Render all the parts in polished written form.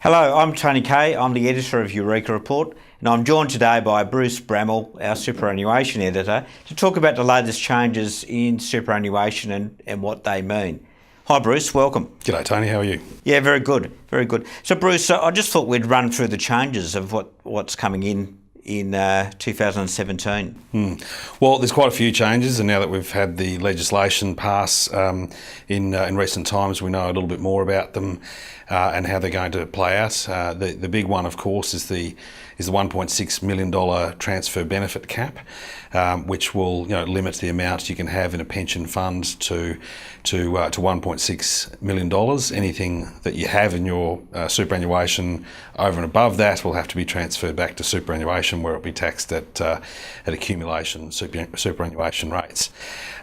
Hello, I'm Tony Kaye. I'm the editor of Eureka Report, and I'm joined today by Bruce Brammall, our superannuation editor, to talk about the latest changes in superannuation and what they mean. Hi Bruce, welcome. G'day Tony, how are you? Yeah, very good, very good. So Bruce, I just thought we'd run through the changes of what's coming in 2017. Well, there's quite a few changes, and now that we've had the legislation pass in recent times, we know a little bit more about them and how they're going to play out. The big one, of course, is the $1.6 million transfer benefit cap, which will limit the amount you can have in a pension fund to $1.6 million. Anything that you have in your superannuation over and above that will have to be transferred back to superannuation, where it'll be taxed at accumulation superannuation rates.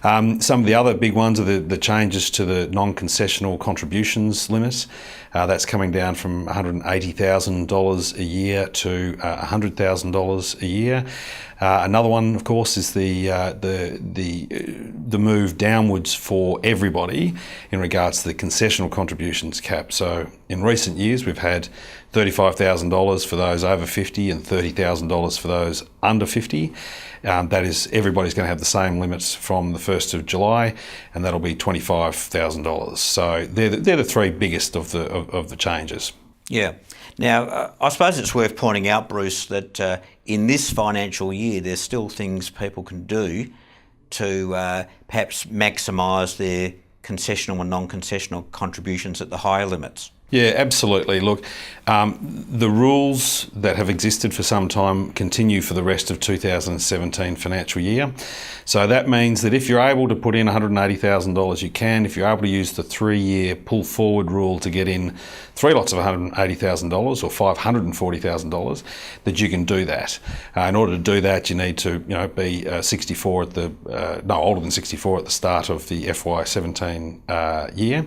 Some of the other big ones are the changes to the non-concessional contributions limit. That's coming down from $180,000 a year to $100,000 a year. Another one, of course, is the move downwards for everybody in regards to the concessional contributions cap. So in recent years, we've had $35,000 for those over 50 and $30,000 for those under 50. That is, everybody's going to have the same limits from the 1st of July, and that'll be $25,000. So they're the three biggest of the changes. Yeah. Now, I suppose it's worth pointing out, Bruce, that in this financial year, there's still things people can do to perhaps maximise their concessional and non-concessional contributions at the higher limits. Yeah, absolutely. Look, the rules that have existed for some time continue for the rest of 2017 financial year. So that means that if you're able to put in $180,000, you can. If you're able to use the 3-year pull forward rule to get in 3 lots of $180,000 or $540,000, that you can do that. In order to do that, you need to be 64 at older than 64 at the start of the FY17 year.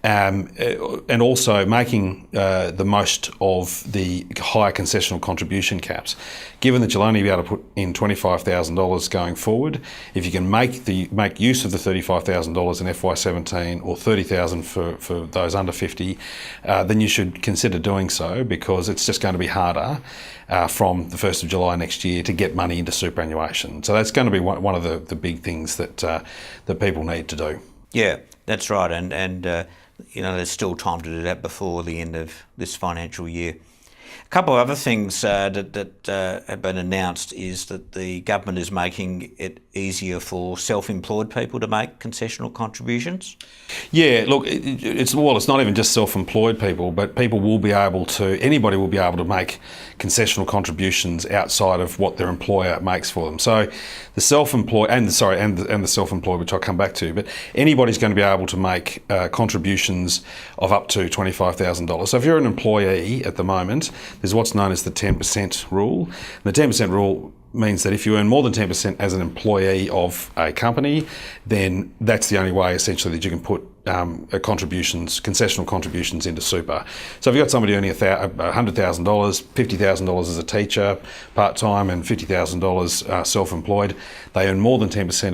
And also making the most of the higher concessional contribution caps. Given that you'll only be able to put in $25,000 going forward, if you can make use of the $35,000 in FY17 or $30,000 for those under 50, then you should consider doing so, because it's just going to be harder from the 1st of July next year to get money into superannuation. So that's going to be one of the big things that people need to do. Yeah, that's right, and there's still time to do that before the end of this financial year. A couple of other things that have been announced is that the government is making it easier for self-employed people to make concessional contributions. Yeah, look, it's not even just self-employed people, but anybody will be able to make concessional contributions outside of what their employer makes for them. So the self-employed and the self-employed, which I'll come back to, but anybody's going to be able to make contributions of up to $25,000. So if you're an employee at the moment, there's what's known as the 10% rule. And the 10% rule means that if you earn more than 10% as an employee of a company, then that's the only way essentially that you can put concessional contributions into super. So if you've got somebody earning $100,000, $50,000 as a teacher part-time and $50,000 self-employed, they earn more than 10%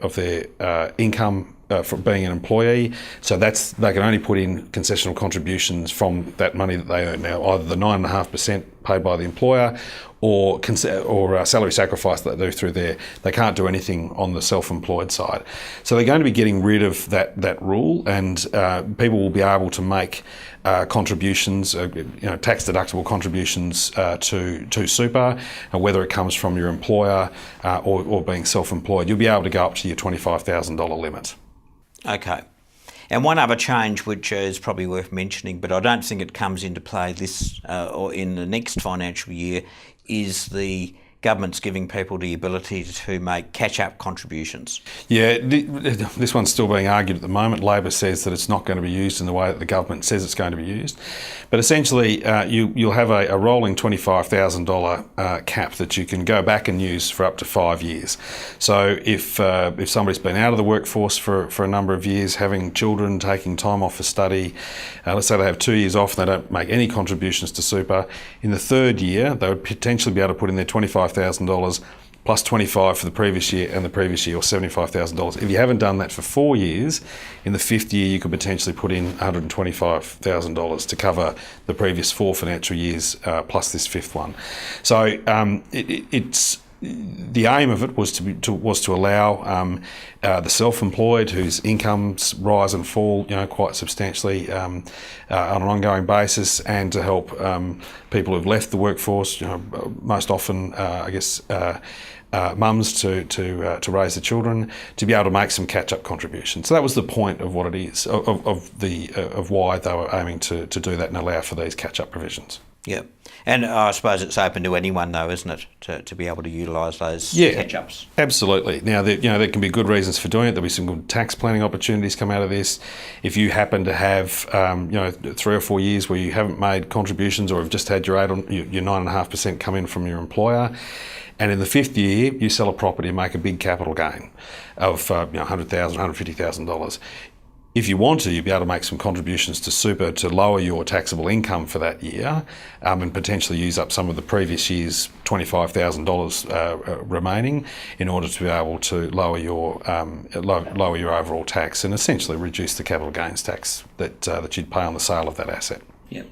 of their income for being an employee, so they can only put in concessional contributions from that money that they earn. Now, either the 9.5% paid by the employer or salary sacrifice that they do through there. They can't do anything on the self-employed side. So they're going to be getting rid of that rule, and people will be able to make contributions, tax-deductible contributions to super, whether it comes from your employer or being self-employed. You'll be able to go up to your $25,000 limit. Okay. And one other change, which is probably worth mentioning, but I don't think it comes into play this or in the next financial year, is the government's giving people the ability to make catch-up contributions. Yeah, this one's still being argued at the moment. Labor says that it's not going to be used in the way that the government says it's going to be used. But essentially, you'll have a rolling $25,000 cap that you can go back and use for up to 5 years. So if somebody's been out of the workforce for a number of years, having children, taking time off for study, let's say they have 2 years off and they don't make any contributions to super, in the 3rd year, they would potentially be able to put in their $25,000 plus 25 for the previous year and the previous year, or $75,000. If you haven't done that for 4 years, in the fifth year you could potentially put in $125,000 to cover the previous 4 financial years plus this fifth one. So it's the aim of it was to allow the self-employed whose incomes rise and fall, quite substantially on an ongoing basis, and to help people who've left the workforce, most often, mums to raise the children, to be able to make some catch-up contributions. So that was the point of what it is, of why they were aiming to do that and allow for these catch-up provisions. Yeah. And I suppose it's open to anyone, though, isn't it, to be able to utilise those catch-ups? Absolutely. Now, there can be good reasons for doing it. There'll be some good tax planning opportunities come out of this. If you happen to have, 3 or 4 years where you haven't made contributions, or have just had your 9.5% come in from your employer, and in the fifth year you sell a property and make a big capital gain of $100,000, $150,000. If you want to, you'll be able to make some contributions to super to lower your taxable income for that year, and potentially use up some of the previous year's $25,000 remaining in order to be able to lower your overall tax and essentially reduce the capital gains tax that you'd pay on the sale of that asset. Yep.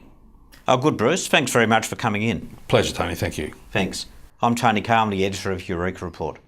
Oh, good, Bruce. Thanks very much for coming in. Pleasure, Tony. Thank you. Thanks. I'm Tony Kaye, the editor of Eureka Report.